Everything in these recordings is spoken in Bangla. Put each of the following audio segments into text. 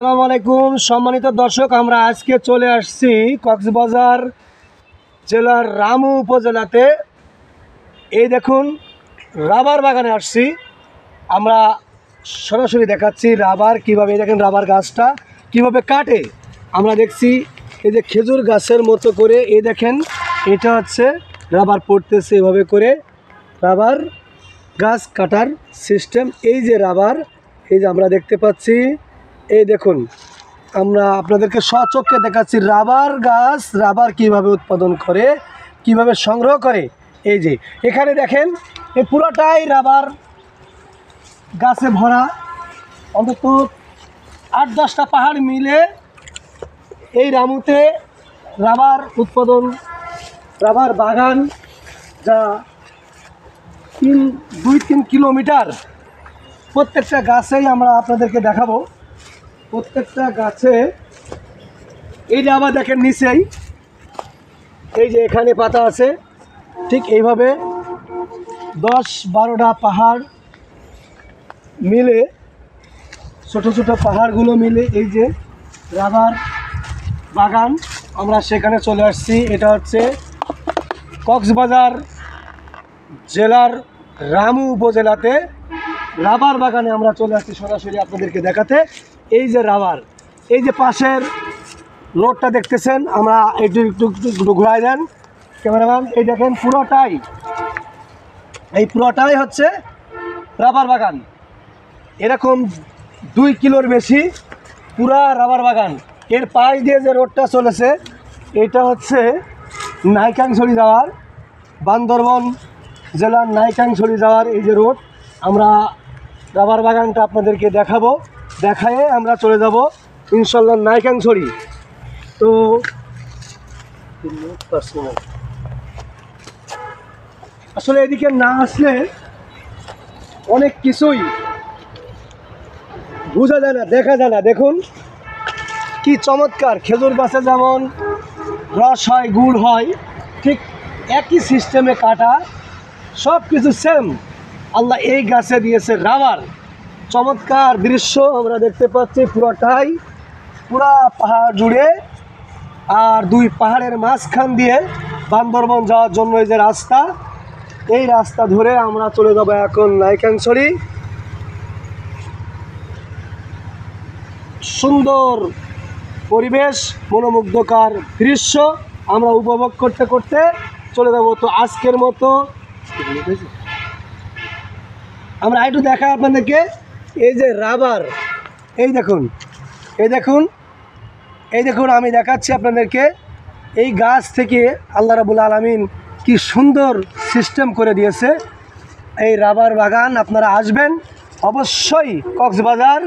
আসসালামু আলাইকুম সম্মানিত দর্শক, আমরা আজকে চলে আসছি কক্সবাজার জেলার রামু উপজেলাতে। এই দেখুন, রাবার বাগানে আসছি আমরা। সরাসরি দেখাচ্ছি রাবার কিভাবে, দেখেন রাবার গাছটা কিভাবে কাটে। আমরা দেখছি এই যে খেজুর গাছের মতো করে, এই দেখেন এটা হচ্ছে রাবার পড়তেছে এভাবে করে। রাবার গাছ কাটার সিস্টেম, এই যে রাবার, এই যে আমরা দেখতে পাচ্ছি। এই দেখুন, আমরা আপনাদেরকে সচক্ষে দেখাচ্ছি রাবার গাছ রাবার কিভাবে উৎপাদন করে, কিভাবে সংগ্রহ করে। এই যে এখানে দেখেন, এই পুরোটাই রাবার গাছে ভরা। অন্তত ৮-১০টা পাহাড় মিলে এই রামুতে রাবার উৎপাদন, রাবার বাগান, যা ২-৩ কিলোমিটার। প্রত্যেকটা গাছেই আমরা আপনাদেরকে দেখাবো। প্রত্যেকটা গাছে এই যে আবার দেখেন নিচেই, এই যে এখানে পাতা আছে, ঠিক এইভাবে ১০-১২টা পাহাড় মিলে, ছোট ছোট পাহাড়গুলো মিলে এই যে রাবার বাগান। আমরা সেখানে চলে আসছি। এটা হচ্ছে কক্সবাজার জেলার রামু উপজেলাতে রাবার বাগানে আমরা চলে আসছি সরাসরি আপনাদেরকে দেখাতে। এই যে রাবার, এই যে পাশের রোডটা দেখতেছেন, আমরা একটু একটু একটু ঘুরাই দেন ক্যামেরাম্যান। এই দেখেন পুরোটাই, এই পুরোটাই হচ্ছে রাবার বাগান। এরকম ২ কিলোর বেশি পুরা রাবার বাগান। এর পাশ দিয়ে যে রোডটা চলেছে, এটা হচ্ছে নাইক্ষ্যংছড়ি যাওয়ার, বান্দরবন জেলার নাইক্ষ্যংছড়ি যাওয়ার এই যে রোড। আমরা রাবার বাগানটা আপনাদেরকে দেখাবো, দেখায়ে আমরা চলে যাব ইনশাল্লাহ নাইক্ষ্যংছড়ি। তো আসলে এদিকে না আসলে অনেক কিছুই বোঝা যায় না, দেখা যায় না। দেখুন কি চমৎকার! খেজুর গাছে যেমন রস হয়, গুড় হয়, ঠিক একই সিস্টেমে কাটা, সব কিছু সেম। আল্লাহ এই গাছে দিয়েছে রাবার। চমৎকার দৃশ্য আমরা দেখতে পাচ্ছি পুরোটাই, পুরা পাহাড় জুড়ে। আর দুই পাহাড়ের মাঝখান দিয়ে বান্দরবন যাওয়ার জন্য এই যে রাস্তা, এই রাস্তা ধরে আমরা চলে যাব এখন নাইক্ষ্যংছড়ি। সুন্দর পরিবেশ, মনোমুগ্ধকর দৃশ্য আমরা উপভোগ করতে করতে চলে যাব। তো আজকের মতো আমরা একটু দেখাই আপনাদেরকে। এই যে রাবার, এই দেখুন, এই দেখুন, এই দেখুন, আমি দেখাচ্ছি আপনাদেরকে। এই গাছ থেকে আল্লাহ রাব্বুল আলামিন কি সুন্দর সিস্টেম করে দিয়েছে। এই রাবার বাগান আপনারা আসবেন অবশ্যই। কক্সবাজার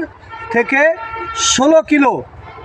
থেকে ১৬ কিলো